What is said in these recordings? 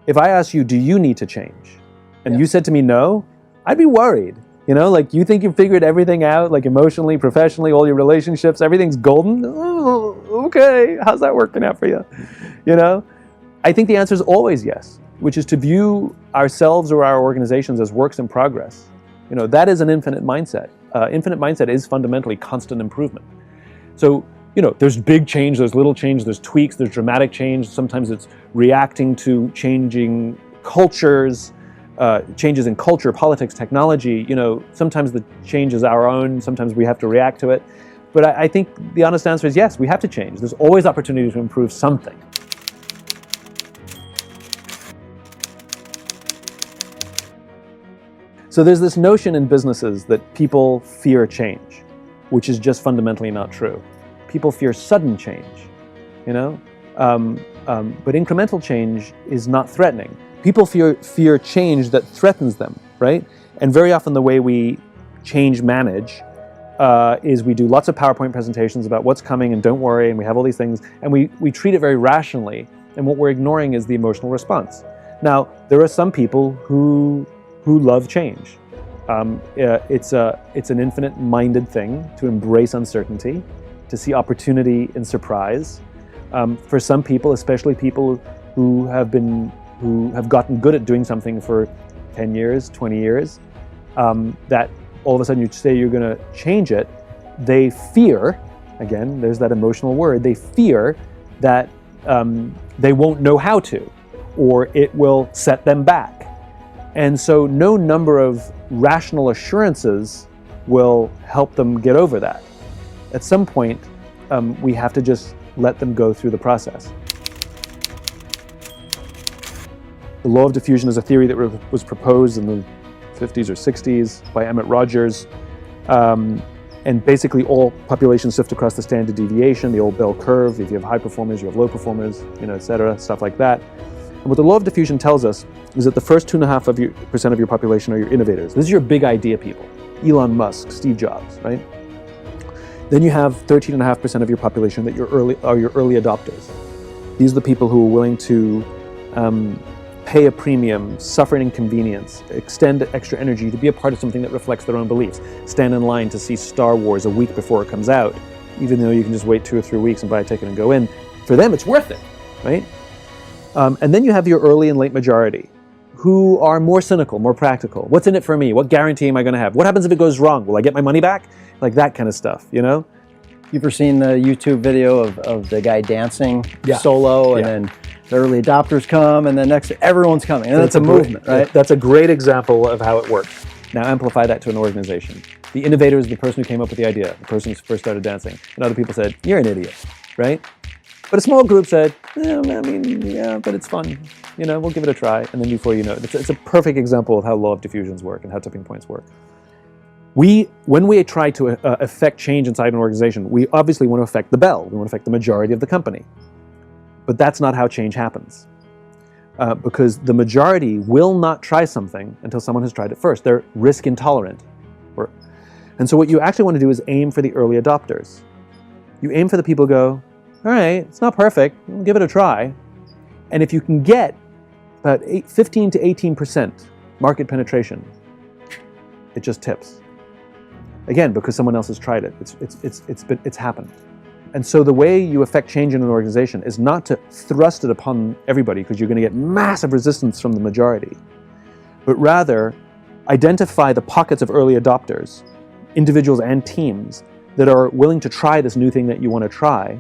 if I asked you, do you need to change? And you said to me, no, I'd be worried. You know, like, you think you've figured everything out, like emotionally, professionally, all your relationships, everything's golden? Oh, okay, how's that working out for you? You know, I think the answer is always yes, which is to view ourselves or our organizations as works in progress. You know, that is an infinite mindset. Infinite mindset is fundamentally constant improvement. So, you know, there's big change, there's little change, there's tweaks, there's dramatic change. Sometimes it's reacting to changing cultures, changes in culture, politics, technology. You know, sometimes the change is our own, sometimes we have to react to it. But I think the honest answer is yes, we have to change. There's always opportunity to improve something. So there's this notion in businesses that people fear change, which is just fundamentally not true. People fear sudden change, you know? But incremental change is not threatening. People fear change that threatens them, right? And very often the way we change manage is we do lots of PowerPoint presentations about what's coming and don't worry, and we have all these things, and we treat it very rationally, and what we're ignoring is the emotional response. Now, there are some people who love change. It's an infinite-minded thing to embrace uncertainty, to see opportunity in surprise. For some people, especially people who have gotten good at doing something for 10 years, 20 years, that all of a sudden you say you're going to change it, they fear, again, there's that emotional word, they fear that they won't know how to, or it will set them back. And so no number of rational assurances will help them get over that. At some point, we have to just let them go through the process. The law of diffusion is a theory that was proposed in the 50s or 60s by Emmett Rogers. And basically all populations shift across the standard deviation, the old bell curve. If you have high performers, you have low performers, you know, et cetera, stuff like that. And what the law of diffusion tells us is that the first 2.5% of your population are your innovators. This is your big idea people. Elon Musk, Steve Jobs, right? Then you have 13.5% of your population that are your early adopters. These are the people who are willing to pay a premium, suffer an inconvenience, extend extra energy to be a part of something that reflects their own beliefs, stand in line to see Star Wars a week before it comes out, even though you can just wait 2 or 3 weeks and buy a ticket and go in. For them, it's worth it, right? And then you have your early and late majority, who are more cynical, more practical. What's in it for me? What guarantee am I going to have? What happens if it goes wrong? Will I get my money back? Like that kind of stuff, you know? You ever seen the YouTube video of the guy dancing solo, and then the early adopters come, and then next everyone's coming, and that's a movement, right? That's a great example of how it works. Now amplify that to an organization. The innovator is the person who came up with the idea, the person who first started dancing, and other people said, "You're an idiot," right? But a small group said, yeah, but it's fun. You know, we'll give it a try. And then before you know it, it's a perfect example of how law of diffusions work and how tipping points work. When we try to affect change inside an organization, we obviously want to affect the bell. We want to affect the majority of the company. But that's not how change happens. Because the majority will not try something until someone has tried it first. They're risk intolerant. And so what you actually want to do is aim for the early adopters. You aim for the people who go, all right, it's not perfect, we'll give it a try. And if you can get about 15 to 18% market penetration, it just tips. Again, because someone else has tried it, it's happened. And so the way you affect change in an organization is not to thrust it upon everybody, because you're going to get massive resistance from the majority, but rather identify the pockets of early adopters, individuals and teams, that are willing to try this new thing that you want to try,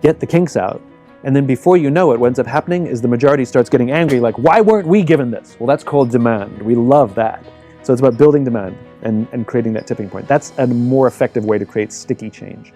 get the kinks out, and then before you know it, what ends up happening is the majority starts getting angry, like, why weren't we given this? Well, that's called demand. We love that. So it's about building demand and creating that tipping point. That's a more effective way to create sticky change.